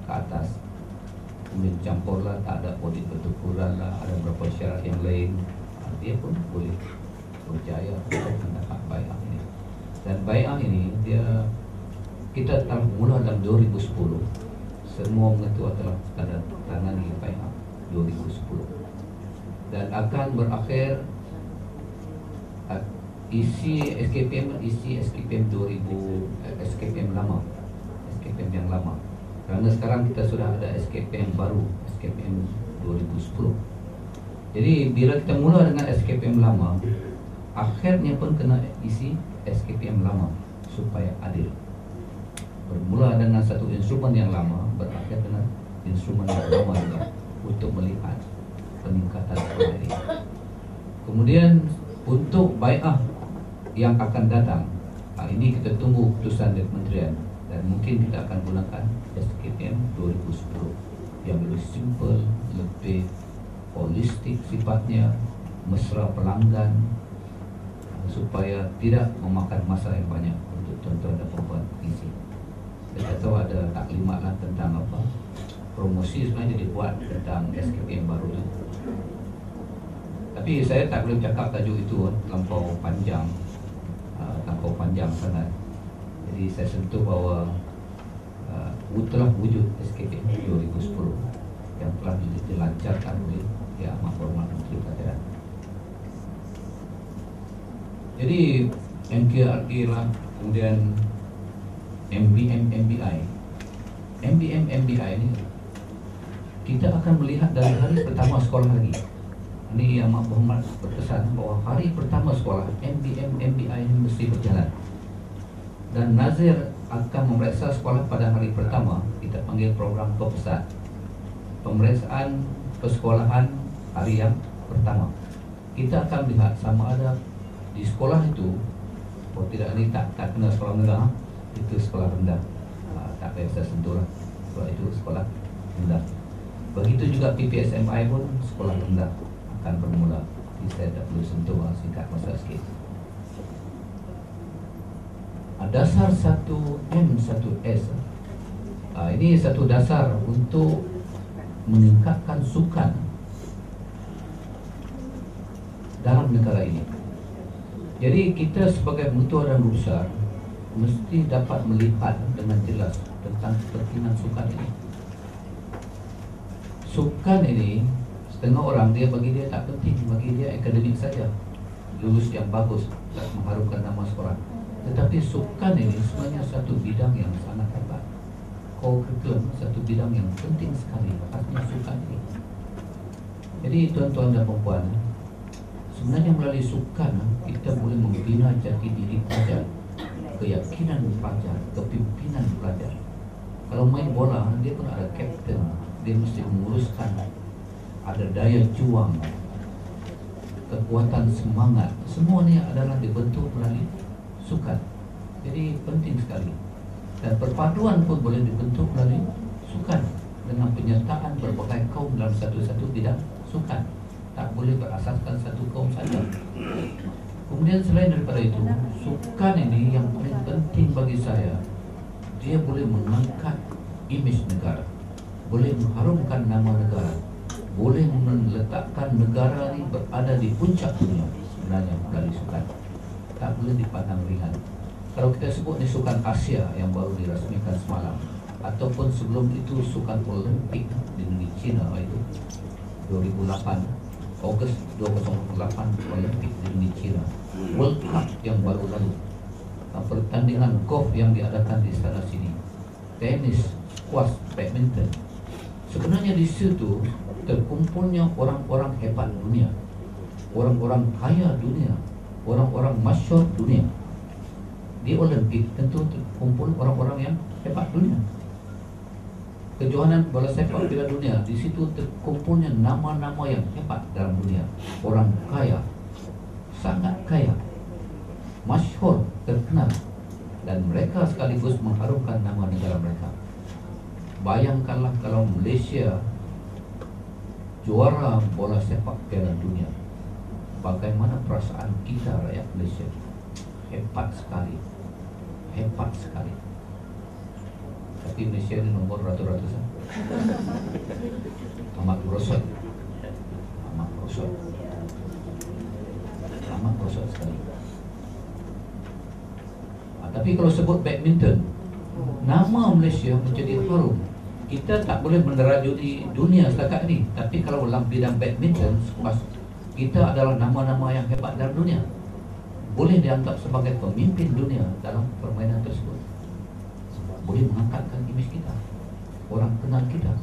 ke atas. Kemudian campur lah, tak ada audit pertukuran lah, ada beberapa syarat yang lain, dia pun boleh berjaya untuk mendapat bai'ah ini. Dan bai'ah ini kita mula dalam 2010. Semua mengetua telah tanda tangani bai'ah 2010 dan akan berakhir isi SKPM 2000, SKPM lama, SKPM yang lama. Kerana sekarang kita sudah ada SKPM baru, SKPM 2010. Jadi bila kita mula dengan SKPM lama, akhirnya pun kena isi SKPM lama supaya adil. Bermula dengan satu instrumen yang lama, berakhir dengan instrumen yang lama juga untuk melihat peningkatan sekolah ini. Kemudian untuk bai'ah yang akan datang, ini kita tunggu keputusan dari kementerian dan mungkin kita akan gunakan SKPM 2010 yang lebih simple, lebih holistik sifatnya, mesra pelanggan, supaya tidak memakan masa yang banyak untuk tuan-tuan dan puan-puan isi. Saya tahu ada taklimat lah tentang apa promosi sebenarnya dibuat tentang SKPM baru itu. Tapi saya tak boleh cakap tajuk itu terlampau panjang sangat. Jadi saya sentuh bahawa telah wujud SKPM 2010 yang telah dilancarkan oleh Yang Amat Berhormat Menteri Pelajaran. Jadi MKRA lah, kemudian MBM MBI ini kita akan melihat dari hari pertama sekolah lagi. Ini Yang Amat Berhormat berpesan bahawa hari pertama sekolah MBM MBI ini mesti berjalan. Dan Nazir akan memeriksa sekolah pada hari pertama. Kita panggil program Kopsat, pemeriksaan persekolahan hari yang pertama. Kita akan lihat sama ada di sekolah itu, kalau tidak ini tak kena sekolah menengah, itu sekolah rendah, tak biasa sentuh lah. Sekolah itu sekolah rendah. Begitu juga PPSMI pun sekolah rendah akan bermula. Jadi saya tak perlu sentuh, singkat masa sikit. Dasar 1M 1S, ini satu dasar untuk meningkatkan sukan dalam negara ini. Jadi kita sebagai pengetua dan guru besar mesti dapat melihat dengan jelas tentang kepentingan sukan ini. Sukan ini setengah orang bagi dia tak penting, bagi dia akademik saja, lulus yang bagus, tak mengharumkan nama sekolah. Tetapi sukan ini sebenarnya satu bidang yang sangat hebat. Co-curriculum, satu bidang yang penting sekali, artinya sukan ini. Jadi tuan-tuan dan puan-puan, sebenarnya melalui sukan kita boleh membina jati diri pelajar, keyakinan pelajar, kepimpinan pelajar. Kalau main bola, dia pun ada kapten, dia mesti menguruskan, ada daya juang, kekuatan semangat. Semua ini adalah dibentuk melalui sukan. Jadi penting sekali. Dan perpaduan pun boleh dibentuk melalui sukan dengan penyertaan berbagai kaum dalam satu-satu bidang sukan. Tak boleh berasaskan satu kaum saja. Kemudian selain daripada itu, sukan ini yang paling penting bagi saya, dia boleh mengangkat imej negara, boleh mengharumkan nama negara, boleh meletakkan negara ini berada di puncak dunia sebenarnya melalui sukan. Tak boleh dipandang ringan. Kalau kita sebut ni sukan Asia yang baru dirasmikan semalam, ataupun sebelum itu sukan Olimpik di negeri China itu 2008, Ogos 2008 Olimpik di negeri China, World Cup yang baru lalu, pertandingan golf yang diadakan di sana sini, tenis, squash, badminton. Sebenarnya di situ terkumpulnya orang-orang hebat dunia, orang-orang kaya dunia, orang-orang masyhur dunia. Di Olimpik tentu terkumpul orang-orang yang hebat dunia. Kejohanan bola sepak piala dunia, di situ terkumpulnya nama-nama yang hebat dalam dunia. Orang kaya, sangat kaya, masyhur, terkenal, dan mereka sekaligus mengharumkan nama negara mereka. Bayangkanlah kalau Malaysia juara bola sepak piala dunia, bagaimana perasaan kita rakyat Malaysia? Hebat sekali, hebat sekali. Tapi Malaysia ini nomor ratus-ratusan. Amat merosot. Amat merosot. Amat merosot sekali. Tapi kalau sebut badminton, nama Malaysia menjadi harum. Kita tak boleh menerajui dunia setakat ini. Tapi kalau dalam bidang badminton, kita adalah nama-nama yang hebat dalam dunia. Boleh dianggap sebagai pemimpin dunia dalam permainan tersebut. Boleh mengangkatkan imej kita, orang kenal kita.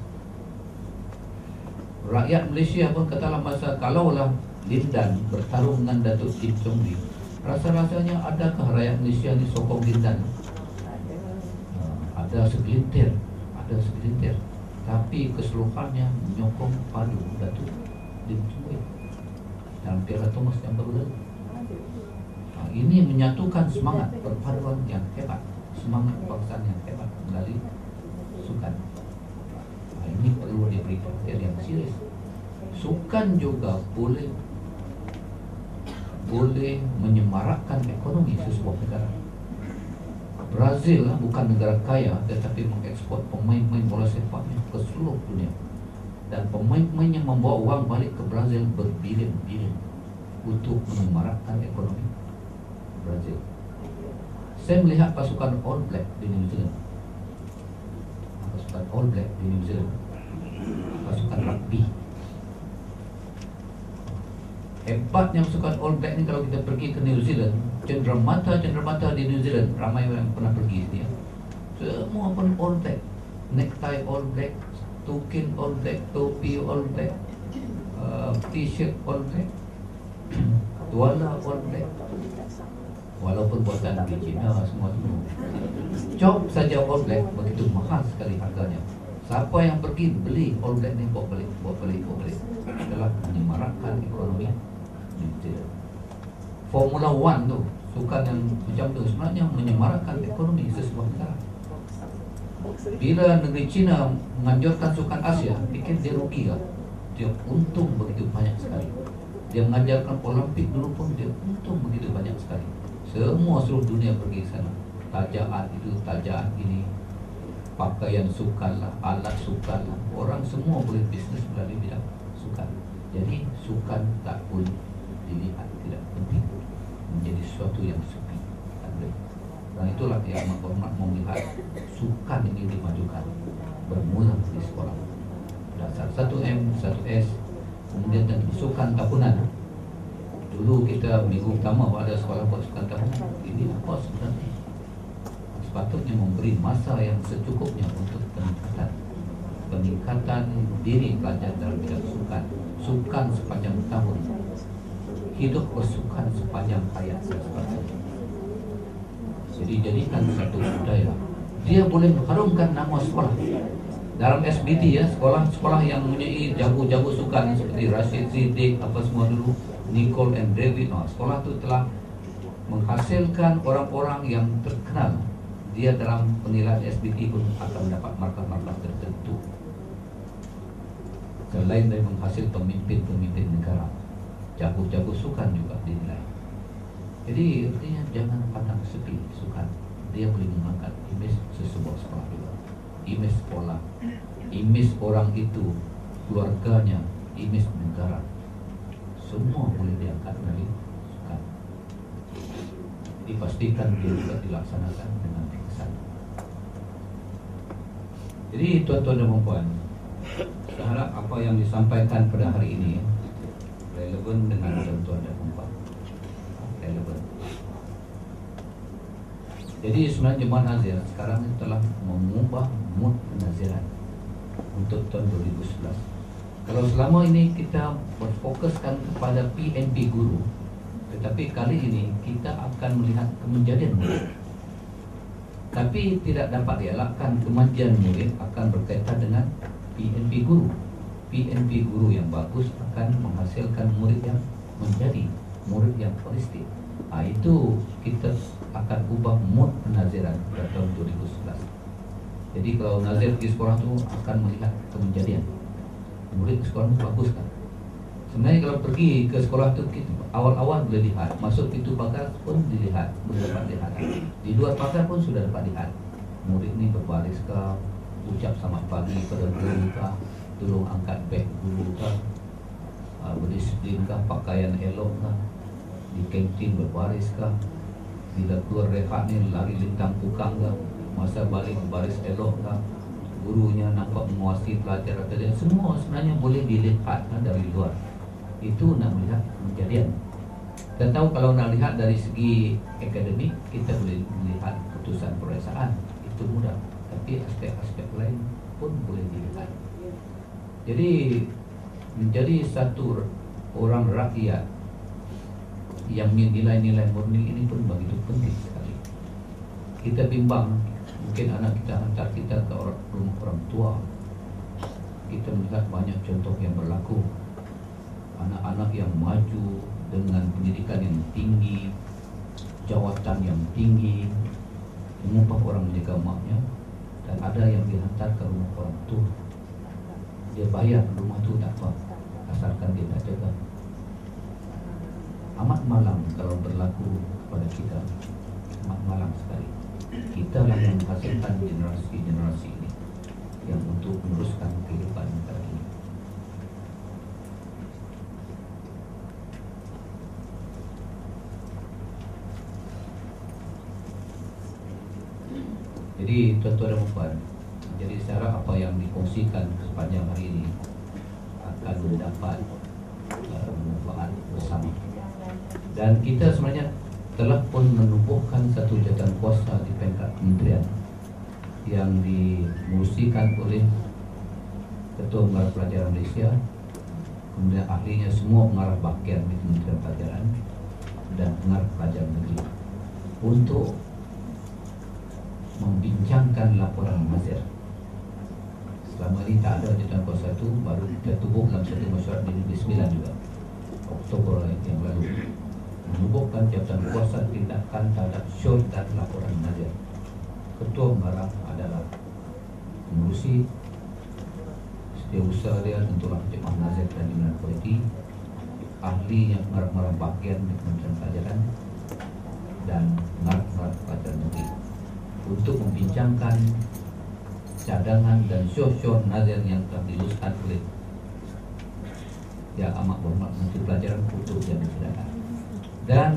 Rakyat Malaysia pun katalah masa kalaulah Lindan bertarung dengan Datuk Kim Chong Lee, rasa-rasanya adakah rakyat Malaysia ni sokong Lindan? Ada segelintir, tapi keseluruhannya menyokong padu Datuk Kim Chong Lee dalam Piala Thomas yang baru lalu. Ini menyatukan semangat perpaduan yang hebat, semangat kebangsaan yang hebat melalui sukan. Ini perlu diberi perhatian yang serius. Sukan juga boleh menyemarakkan ekonomi sesebuah negara. Brazil bukan negara kaya, tetapi mengekspor pemain-pemain bola sepaknya ke seluruh dunia. Dan pemain-pemain yang membawa uang balik ke Brazil berbilion-bilion untuk menyemarakkan ekonomi Brazil. Saya melihat pasukan All Black di New Zealand. Pasukan All Black di New Zealand. Pasukan rugby. Hebatnya pasukan All Black ni, kalau kita pergi ke New Zealand, cenderamata di New Zealand, ramai orang pernah pergi dia. Semua pun All Black. Necktie All Black, tukin All Black, topi All Black, t-shirt All Black, tuala All Black. Walaupun buatan di China semua. Job saja All Black begitu mahal sekali harganya. Siapa yang pergi beli All Black ni bawa balik. Adalah menyemarakkan ekonomi. Formula One tu, sukan yang macam tu sebenarnya menyemarakkan ekonomi sesebuah negara. Bila negeri China menganjurkan sukan Asia, fikir dia rugi ke? Dia untung begitu banyak sekali. Dia mengajarkan Olimpik dulu pun dia untung begitu banyak sekali. Semua seluruh dunia pergi ke sana. Tajaan itu, tajaan ini, pakaian sukan lah, alat sukan lah. Orang semua boleh bisnes melalui bidang sukan. Jadi sukan tak boleh dilihat tidak penting menjadi sesuatu yang sepi. Tak boleh. Dan itulah yang hormat melihat sukan ini dimajukan bermula di sekolah. Dasar 1M, 1S, kemudian tentu sukan tahunan. Dulu kita minggu pertama ada sekolah buat sukan tahunan. Ini apa sebenarnya? Sepatutnya memberi masa yang secukupnya untuk peningkatan diri pelajar dalam bidang sukan. Sukan sepanjang tahun, hidup bersukan sepanjang hayat dan sebagainya. Jadi jadikan satu budaya. Dia boleh mengharumkan nama sekolah. Dalam SBT ya, sekolah-sekolah yang mempunyai jago-jago sukan seperti Rashid Siddiq apa semua dulu, Nicole and David, sekolah itu telah menghasilkan orang-orang yang terkenal. Dia dalam penilaian SBT pun akan mendapat markah-markah tertentu. Selain dari menghasil pemimpin-pemimpin negara, jago-jago sukan juga dinilai. Jadi artinya jangan pandang sepi sukan. Dia boleh mengangkat imej sesebuah sekolah juga, imej sekolah, imej orang itu, keluarganya, imej negara. Semua boleh diangkat dari sukan. Dipastikan dia juga dilaksanakan dengan eksan. Jadi tuan-tuan dan puan-puan, saya harap apa yang disampaikan pada hari ini relevan dengan tuan-tuan dan puan-puan. Relevan. Jadi sebenarnya Jemaah Nazir sekarang telah mengubah mood penaziran untuk tahun 2011. Kalau selama ini kita berfokuskan kepada PNP guru, tetapi kali ini kita akan melihat kemenjadian murid. Tapi tidak dapat dielakkan kemenjadian murid akan berkaitan dengan PNP guru. PNP guru yang bagus akan menghasilkan murid yang menjadi murid yang holistik. Itu kita akan ubah mood penaziran pada tahun 2011. Jadi kalau nazir di sekolah itu akan melihat kemenjadian. Murid sekolah itu bagus kan? Sebenarnya kalau pergi ke sekolah tu awal-awal boleh lihat, masuk pintu pagar pun dilihat, boleh dapat lihat. Di luar pagar pun sudah dapat lihat. Murid ni berbaris kah, ucap selamat pagi pada guru kah, tolong angkat beg guru kah, berdisiplin kah, pakaian elok kah, di kantin berbaris kah, bila keluar rehat ni lari lintang pukang kah, masa balik berbaris elok kah, gurunya nampak menguasai pelajar atau dia, semua sebenarnya boleh dilihat kan dari luar. Itu nak melihat kejadian. Kita tahu kalau nak lihat dari segi akademik, kita boleh melihat putusan peperiksaan, itu mudah. Tapi aspek-aspek lain pun boleh dilihat. Jadi menjadi satu orang rakyat yang nilai-nilai murni ini pun begitu penting sekali. Kita bimbang, mungkin anak kita hantar kita ke rumah orang tua. Kita melihat banyak contoh yang berlaku. Anak-anak yang maju dengan pendidikan yang tinggi, jawatan yang tinggi, mengupah orang menjaga maknya, dan ada yang dihantar ke rumah orang tua. Dia bayar rumah tu tak apa, asalkan dia tak jaga. Amat malang kalau berlaku kepada kita, amat malang sekali. Kita lah yang menghasilkan generasi-generasi ini yang untuk meneruskan kehidupan negara ini. Jadi tuan-tuan dan puan, jadi saya harap apa yang dikongsikan sepanjang hari ini akan mendapat manfaat bersama. Dan kita sebenarnya telah pun menubuhkan satu jawatan kuasa di peringkat kementerian yang dimurusikan oleh Ketua Pengarah Pelajaran Malaysia, kemudian ahlinya semua pengarah bahagian di Kementerian Pelajaran dan pengarah pelajaran negeri untuk membincangkan laporan Nazir. Selama ini tak ada jawatan kuasa itu, baru kita tubuh dalam satu mesyuarat di Negeri Sembilan juga, Oktober yang lalu, menubuhkan jawatan kuasa tindakan terhadap syur dan laporan Nazir. Ketua Pengarah adalah mengurusi setiausaha dia tentulah Jemaah Nazir dan Jaminan Kualiti, ahli yang pengarah-pengarah bahagian di Kementerian Pelajaran dan pengarah-pengarah pelajaran negeri, untuk membincangkan cadangan dan syur-syur Nazir yang telah diluluskan oleh Yang Amat Berhormat Menteri Pelajaran untuk jadi tindakan. Dan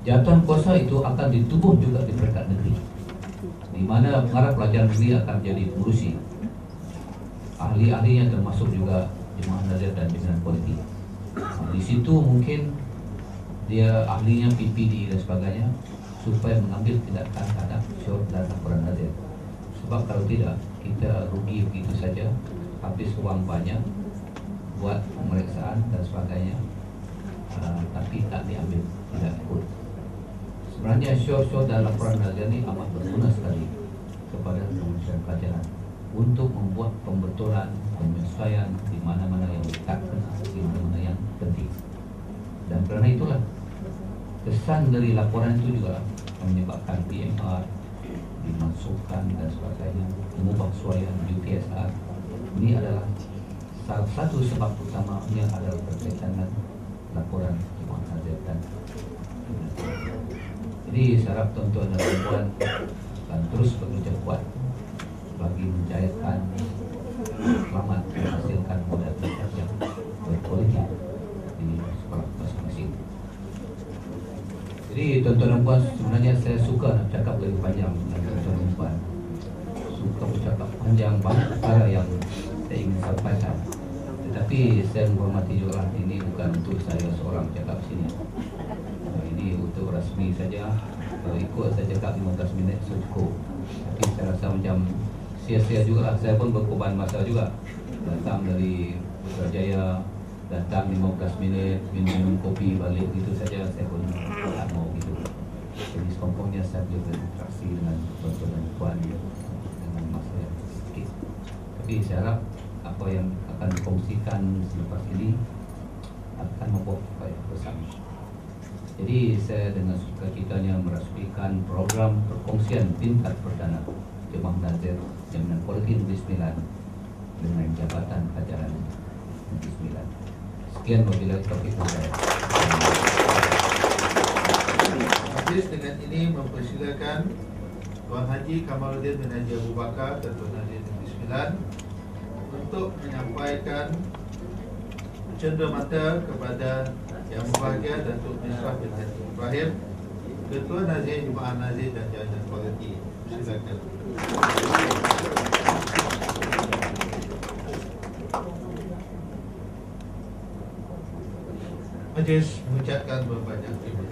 jawatan kuasa itu akan ditubuh juga di peringkat negeri, di mana pengarah pelajaran negeri akan jadi pengurusi. Ahli-ahlinya termasuk juga Jemaah Nazir dan Jaminan Kualiti. Di situ mungkin dia ahlinya PPD dan sebagainya, supaya mengambil tindakan terhadap syur dan laporan Nazir. Sebab kalau tidak, kita rugi begitu saja, habis uang banyak buat pemeriksaan dan sebagainya, tapi tak diambil, tidak ikut. Sebenarnya syur-syur dan laporan Nazir ini amat berguna sekali kepada Kementerian Pelajaran untuk membuat pembetulan, penyesuaian di mana-mana yang tak kena, di mana-mana yang penting. Dan kerana itulah kesan dari laporan itu juga menyebabkan PMR dimasukkan dan sebagainya, mengubah suaian UPSR. Ini adalah salah satu sebab utamanya adalah berkaitan dengan laporan Jemaah Nazir dan jadi saya harap tuan-tuan dan puan akan terus bekerja kuat bagi mencairkan selamat menghasilkan modal belajar yang berkualitas di sekolah masing-masing. Jadi tuan-tuan dan puan, sebenarnya saya suka nak cakap lebih panjang dengan tuan-tuan dan puan. Suka bercakap panjang, banyak perkara yang saya ingin sampaikan. Tetapi saya menghormati juga ini bukan untuk saya seorang cakap sini. Ini untuk rasmi saja. Kalau ikut saya cakap 15 minit cukup. Tapi saya rasa macam sia-sia juga lah. Saya pun berkorban masa juga. Datang dari Putrajaya, datang 15 minit, minum kopi balik gitu saja. Saya pun tak mau gitu. Jadi sekompongnya saya boleh berinteraksi dengan tuan-tuan dan puan dengan masa yang sedikit. Tapi saya harap apa yang akan dikongsikan selepas ini akan membawa faedah bersama. Jadi saya dengan sukacitanya merasmikan program perkongsian tingkat perdana Jemaah Nazir Jaminan Kualiti Negeri Sembilan dengan Jabatan Pelajaran Negeri Sembilan. Sekian wabillahi taufiq wal hidayah. Majlis dengan ini mempersilakan Tuan Haji Kamaluddin bin Haji Abu Bakar dan Tuan Haji Negeri Sembilan untuk menyampaikan cenderamata kepada Yang Berbahagia Datuk Misbah bin Haji Ibrahim, Ketua Nazir Jemaah Nazir dan Jalan Kualiti. Silakan. Majlis mengucapkan berbanyak terima kasih.